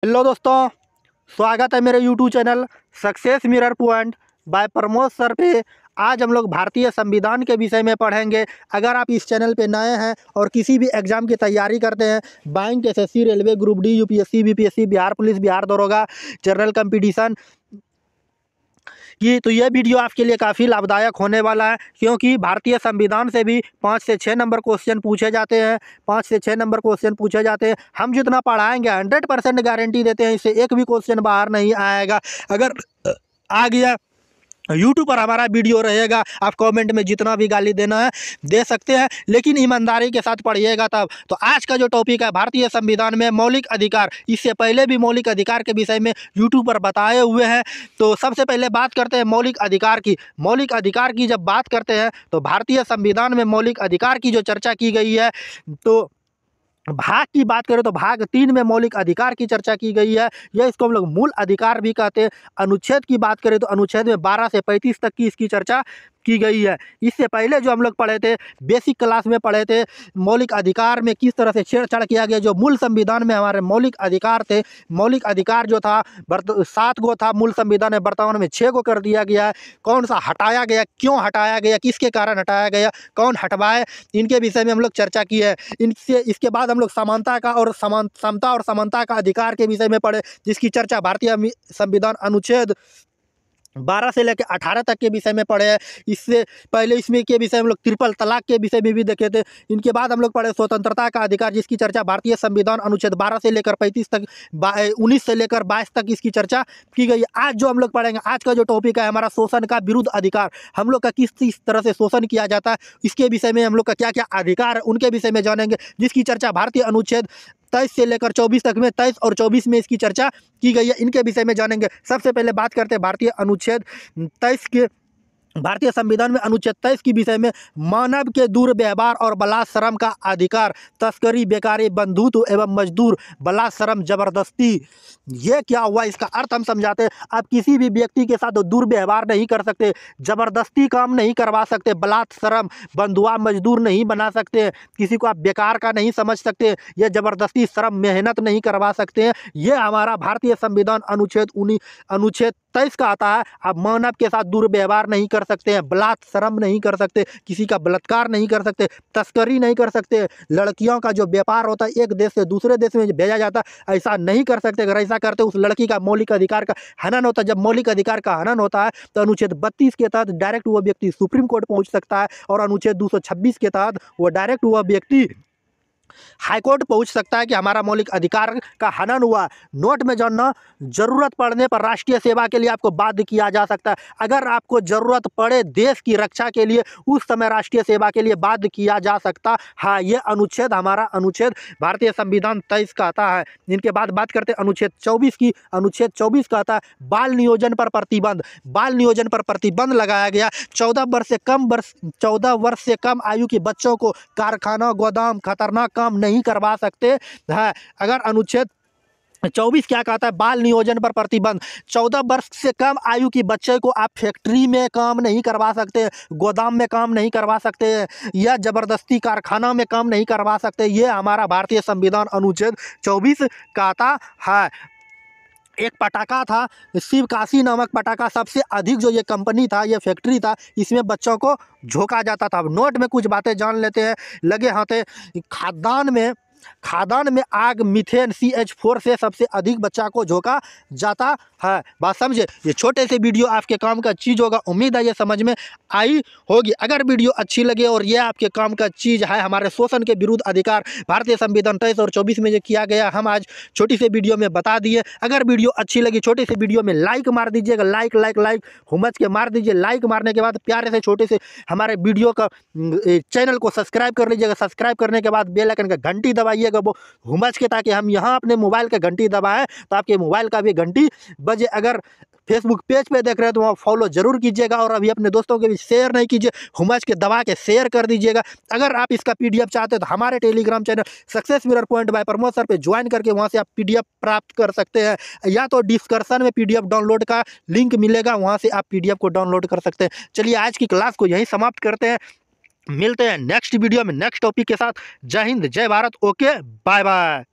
Hello दोस्तों, स्वागत है मेरे YouTube channel success mirror point by Pramod sir पे। आज हम लोग भारतीय संविधान के विषय में पढ़ेंगे। अगर आप इस चैनल पे नए हैं और किसी भी एग्ज़ाम की तैयारी करते हैं, bank, SSC, railway, group D, UPSC, BPSC, Bihar police, Bihar दरोगा, जनरल कंपटीशन की, तो यह वीडियो आपके लिए काफ़ी लाभदायक होने वाला है, क्योंकि भारतीय संविधान से भी 5 से 6 नंबर क्वेश्चन पूछे जाते हैं। 5 से 6 नंबर क्वेश्चन पूछे जाते हैं। हम जितना पढ़ाएंगे 100% गारंटी देते हैं, इससे एक भी क्वेश्चन बाहर नहीं आएगा। अगर आ गया, यूट्यूब पर हमारा वीडियो रहेगा, आप कमेंट में जितना भी गाली देना है दे सकते हैं, लेकिन ईमानदारी के साथ पढ़िएगा तब। तो आज का जो टॉपिक है भारतीय संविधान में मौलिक अधिकार, इससे पहले भी मौलिक अधिकार के विषय में यूट्यूब पर बताए हुए हैं। तो सबसे पहले बात करते हैं मौलिक अधिकार की। मौलिक अधिकार की जब बात करते हैं तो भारतीय संविधान में मौलिक अधिकार की जो चर्चा की गई है, तो भाग की बात करें तो भाग 3 में मौलिक अधिकार की चर्चा की गई है। यह इसको हम लोग मूल अधिकार भी कहते हैं। अनुच्छेद की बात करें तो अनुच्छेद में 12 से 35 तक की इसकी चर्चा की गई है। इससे पहले जो हम लोग पढ़े थे, बेसिक क्लास में पढ़े थे, मौलिक अधिकार में किस तरह से छेड़छाड़ किया गया। जो मूल संविधान में हमारे मौलिक अधिकार थे, मौलिक अधिकार जो था 7 गो था मूल संविधान में, वर्तमान में 6 गो कर दिया गया है। कौन सा हटाया गया, क्यों हटाया गया, किसके कारण हटाया गया, कौन हटवाए, इनके विषय में हम लोग चर्चा की है। इसके बाद हम लोग समानता का और समता और समानता का अधिकार के विषय में पढ़े, जिसकी चर्चा भारतीय संविधान अनुच्छेद 12 से लेकर 18 तक के विषय में पढ़े हैं। इससे पहले इसमें के विषय में हम लोग ट्रिपल तलाक के विषय में भी देखे थे। इनके बाद हम लोग पढ़े स्वतंत्रता का अधिकार, जिसकी चर्चा भारतीय संविधान अनुच्छेद 12 से लेकर 35 तक, 19 से लेकर 22 तक इसकी चर्चा की गई है। आज जो हम लोग पढ़ेंगे, आज का जो टॉपिक है हमारा शोषण का विरुद्ध अधिकार, हम लोग का किस तरह से शोषण किया जाता है, इसके विषय में हम लोग का क्या क्या अधिकार है उनके विषय में जानेंगे, जिसकी चर्चा भारतीय अनुच्छेद 23 से लेकर 24 तक में, 23 और 24 में इसकी चर्चा की गई है। इनके विषय में जानेंगे। सबसे पहले बात करते हैं भारतीय अनुच्छेद 23 के। भारतीय संविधान में अनुच्छेद 23 की विषय में मानव के दुर्व्यवहार और बलात्श्रम का अधिकार, तस्करी, बेकारी, बंधुत्व एवं मजदूर, बलात्श्रम, जबरदस्ती, ये क्या हुआ, इसका अर्थ हम समझाते हैं। आप किसी भी व्यक्ति के साथ दुर्व्यवहार नहीं कर सकते, जबरदस्ती काम नहीं करवा सकते, बलात्श्रम, बंधुआ, मजदूर नहीं बना सकते, किसी को आप बेकार का नहीं समझ सकते, ये जबरदस्ती श्रम मेहनत नहीं करवा सकते हैं। ये हमारा भारतीय संविधान अनुच्छेद 23 का आता है। आप मानव के साथ दुर्व्यवहार नहीं कर सकते हैं, बलात्श्रम नहीं कर सकते, किसी का बलात्कार नहीं कर सकते, तस्करी नहीं कर सकते, लड़कियों का जो व्यापार होता है एक देश से दूसरे देश में भेजा जाता है, ऐसा नहीं कर सकते। अगर ऐसा करते उस लड़की का मौलिक अधिकार का हनन होता है। जब मौलिक अधिकार का हनन होता है तो अनुच्छेद 32 के तहत डायरेक्ट वो व्यक्ति सुप्रीम कोर्ट पहुंच सकता है, और अनुच्छेद 226 के तहत वो डायरेक्ट वह व्यक्ति हाईकोर्ट पहुंच सकता है कि हमारा मौलिक अधिकार का हनन हुआ। नोट में जानना, जरूरत पड़ने पर राष्ट्रीय सेवा के लिए आपको बाध्य किया जा सकता है। अगर आपको जरूरत पड़े देश की रक्षा के लिए, उस समय राष्ट्रीय सेवा के लिए बाध्य किया जा सकता। हाँ, ये अनुच्छेद हमारा अनुच्छेद भारतीय संविधान 23 का आता है। इनके बाद बात करते हैं अनुच्छेद 24 की। अनुच्छेद 24 का आता है बाल नियोजन पर प्रतिबंध। बाल नियोजन पर प्रतिबंध लगाया गया। 14 वर्ष से कम आयु के बच्चों को कारखाना, गोदाम, खतरनाक काम नहीं करवा सकते हैं। अगर अनुच्छेद 24 क्या कहता है, बाल नियोजन पर प्रतिबंध। 14 वर्ष से कम आयु की बच्चे को आप फैक्ट्री में काम नहीं करवा सकते, गोदाम में काम नहीं करवा सकते, या जबरदस्ती कारखाना में काम नहीं करवा सकते। ये हमारा भारतीय संविधान अनुच्छेद 24 कहता है। एक पटाखा था, शिवकाशी नामक पटाखा, सबसे अधिक जो ये कंपनी था, ये फैक्ट्री था, इसमें बच्चों को झोंका जाता था। अब नोट में कुछ बातें जान लेते हैं लगे हाथे। खाद्यान्न में आग, मीथेन, CH4 से सबसे अधिक बच्चा को झोंका जाता है। बात समझे। ये छोटे से वीडियो आपके काम का चीज़ होगा, उम्मीद है ये समझ में आई होगी। अगर वीडियो अच्छी लगे और ये आपके काम का चीज़ है, हमारे शोषण के विरुद्ध अधिकार भारतीय संविधान 23 और 24 में जो किया गया, हम आज छोटी सी वीडियो में बता दिए। अगर वीडियो अच्छी लगी, छोटे से वीडियो में लाइक मार दीजिएगा, लाइक हुमच के मार दीजिए। लाइक मारने के बाद प्यारे से छोटे से हमारे वीडियो का चैनल को सब्सक्राइब कर लीजिएगा। सब्सक्राइब करने के बाद बेल आइकन का घंटी दबाइएगा वो हुमच के, ताकि हम यहाँ अपने मोबाइल का घंटी दबाएं तो आपके मोबाइल का भी घंटी बजे। अगर फेसबुक पेज पे देख रहे हैं तो वहाँ फॉलो जरूर कीजिएगा, और अभी अपने दोस्तों के भी शेयर नहीं कीजिए, हुमच के दबा के शेयर कर दीजिएगा। अगर आप इसका PDF चाहते हैं तो हमारे Telegram channel success mirror point by Pramod sir पे ज्वाइन करके वहाँ से आप PDF प्राप्त कर सकते हैं, या तो डिस्क्रिप्शन में PDF डाउनलोड का लिंक मिलेगा, वहाँ से आप PDF को डाउनलोड कर सकते हैं। चलिए आज की क्लास को यहीं समाप्त करते हैं, मिलते हैं नेक्स्ट वीडियो में नेक्स्ट टॉपिक के साथ। जय हिंद, जय भारत, ओके, बाय बाय।